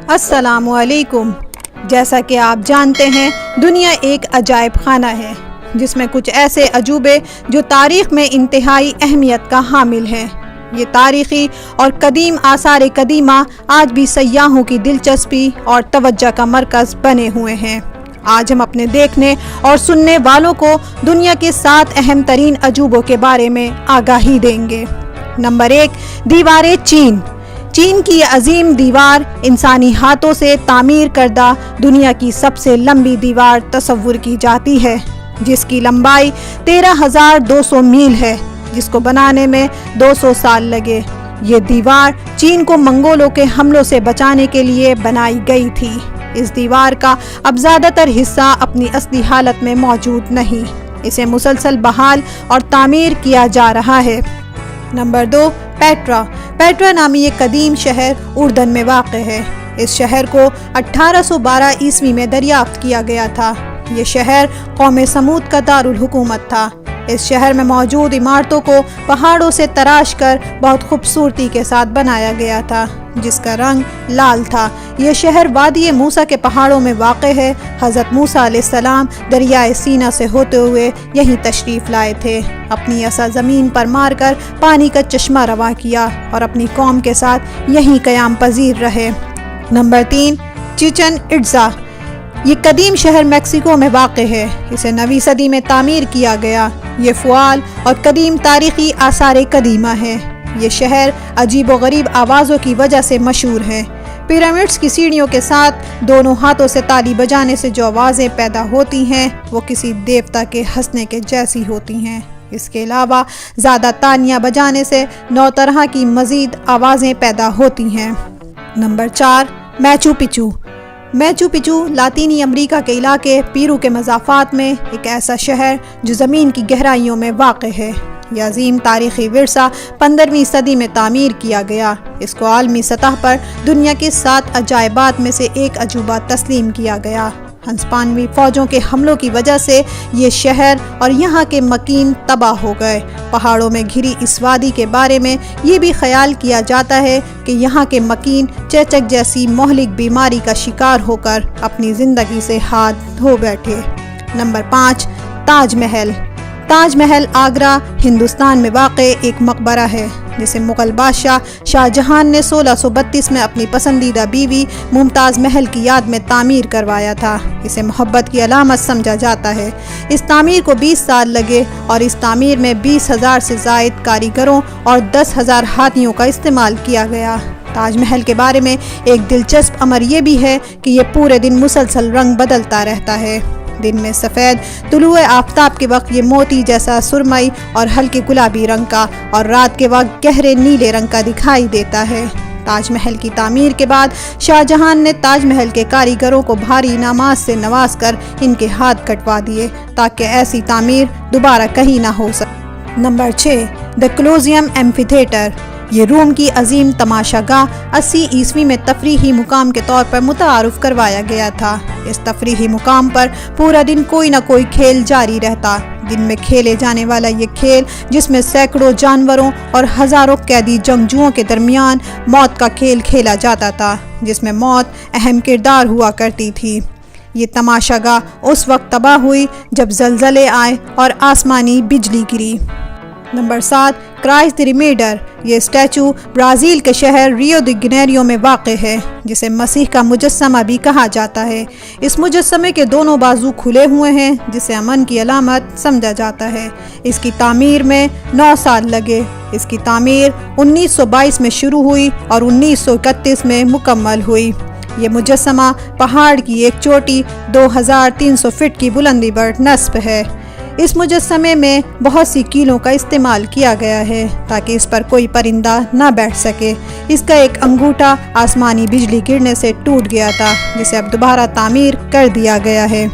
السلام علیکم۔ جیسا کہ آپ جانتے ہیں، دنیا ایک عجائب خانہ ہے جس میں کچھ ایسے عجوبے جو تاریخ میں انتہائی اہمیت کا حامل ہیں۔ یہ تاریخی اور قدیم آثار قدیمہ آج بھی سیاحوں کی دلچسپی اور توجہ کا مرکز بنے ہوئے ہیں۔ آج ہم اپنے دیکھنے اور سننے والوں کو دنیا کے 7 اہم ترین عجوبوں کے بارے میں آگاہی دیں گے۔ نمبر 1، دیوار چین۔ چین کی یہ عظیم دیوار انسانی ہاتھوں سے تعمیر کردہ دنیا کی سب سے لمبی دیوار تصور کی جاتی ہے، جس کی لمبائی 13,200 میل ہے، جس کو بنانے میں 200 سال لگے۔ یہ دیوار چین کو منگولوں کے حملوں سے بچانے کے لیے بنائی گئی تھی۔ اس دیوار کا اب زیادہ تر حصہ اپنی اصلی حالت میں موجود نہیں، اسے مسلسل بحال اور تعمیر کیا جا رہا ہے۔ Number 2، Petra. پیٹرا نامی ایک قدیم شہر اردن میں واقع ہے۔ اس شہر کو 1812 عیسوی میں دریافت کیا گیا تھا۔ یہ شہر قوم سمود کا دارالحکومت تھا۔ اس شہر میں موجود عمارتوں کو پہاڑوں سے تراش کر بہت خوبصورتی کے ساتھ بنایا گیا تھا، جس کا رنگ لال تھا۔ یہ شہر وادی موسیٰ کے پہاڑوں میں واقع ہے۔ حضرت موسیٰ علیہ السلام دریائے سینا سے ہوتے ہوئے یہیں تشریف لائے تھے، اپنی عصا زمین پر مار کر پانی کا چشمہ رواں کیا اور اپنی قوم کے ساتھ یہیں قیام پذیر رہے۔ نمبر 3، چچن اٹزا۔ یہ قدیم شہر میکسیکو میں واقع ہے۔ اسے 9ویں صدی میں تعمیر کیا گیا۔ یہ فعال اور قدیم تاریخی آثار قدیمہ ہے۔ یہ شہر عجیب و غریب آوازوں کی وجہ سے مشہور ہے۔ پیرامڈس کی سیڑھیوں کے ساتھ دونوں ہاتھوں سے تالی بجانے سے جو آوازیں پیدا ہوتی ہیں وہ کسی دیوتا کے ہنسنے کے جیسی ہوتی ہیں۔ اس کے علاوہ زیادہ تالیاں بجانے سے 9 طرح کی مزید آوازیں پیدا ہوتی ہیں۔ نمبر 4، میچو پچو۔ میچو پچو لاطینی امریکہ کے علاقے پیرو کے مضافات میں ایک ایسا شہر جو زمین کی گہرائیوں میں واقع ہے۔ یہ عظیم تاریخی ورثہ 15ویں صدی میں تعمیر کیا گیا۔ اس کو عالمی سطح پر دنیا کے 7 عجائبات میں سے ایک عجوبہ تسلیم کیا گیا۔ ہسپانوی فوجوں کے حملوں کی وجہ سے یہ شہر اور یہاں کے مکین تباہ ہو گئے۔ پہاڑوں میں گھری اس وادی کے بارے میں یہ بھی خیال کیا جاتا ہے کہ یہاں کے مکین چیچک جیسی مہلک بیماری کا شکار ہو کر اپنی زندگی سے ہاتھ دھو بیٹھے۔ نمبر 5، تاج محل۔ تاج محل آگرہ، ہندوستان میں واقع ایک مقبرہ ہے جسے مغل بادشاہ شاہ جہان نے 1632 میں اپنی پسندیدہ بیوی ممتاز محل کی یاد میں تعمیر کروایا تھا۔ اسے محبت کی علامت سمجھا جاتا ہے۔ اس تعمیر کو 20 سال لگے اور اس تعمیر میں 20,000 سے زائد کاریگروں اور 10,000 ہاتھیوں کا استعمال کیا گیا۔ تاج محل کے بارے میں ایک دلچسپ امر یہ بھی ہے کہ یہ پورے دن مسلسل رنگ بدلتا رہتا ہے۔ دن میں سفید، طلوع آفتاب کے وقت یہ موتی جیسا سرمئی اور ہلکے گلابی رنگ کا، اور رات کے وقت گہرے نیلے رنگ کا دکھائی دیتا ہے۔ تاج محل کی تعمیر کے بعد شاہ جہان نے تاج محل کے کاریگروں کو بھاری انعامات سے نواز کر ان کے ہاتھ کٹوا دیے تاکہ ایسی تعمیر دوبارہ کہیں نہ ہو سکے۔ نمبر 6، دی کولوسیوم ایمفی تھیٹر۔ یہ روم کی عظیم تماشا گاہ 80 عیسوی میں تفریحی مقام کے طور پر متعارف کروایا گیا تھا۔ اس تفریحی مقام پر پورا دن کوئی نہ کوئی کھیل جاری رہتا۔ دن میں کھیلے جانے والا یہ کھیل، جس میں سینکڑوں جانوروں اور ہزاروں قیدی جنگجوؤں کے درمیان موت کا کھیل کھیلا جاتا تھا، جس میں موت اہم کردار ہوا کرتی تھی۔ یہ تماشا گاہ اس وقت تباہ ہوئی جب زلزلے آئے اور آسمانی بجلی گری۔ نمبر 7، کرائسٹ دی ریڈیمر۔ یہ اسٹیچو برازیل کے شہر ریو دی جنیرو میں واقع ہے، جسے مسیح کا مجسمہ بھی کہا جاتا ہے۔ اس مجسمے کے دونوں بازو کھلے ہوئے ہیں، جسے امن کی علامت سمجھا جاتا ہے۔ اس کی تعمیر میں 9 سال لگے۔ اس کی تعمیر 1922 میں شروع ہوئی اور 1931 میں مکمل ہوئی۔ یہ مجسمہ پہاڑ کی ایک چوٹی 2300 فٹ کی بلندی پر نصب ہے۔ اس مجسمے میں بہت سی کیلوں کا استعمال کیا گیا ہے تاکہ اس پر کوئی پرندہ نہ بیٹھ سکے۔ اس کا ایک انگوٹھا آسمانی بجلی گرنے سے ٹوٹ گیا تھا، جسے اب دوبارہ تعمیر کر دیا گیا ہے۔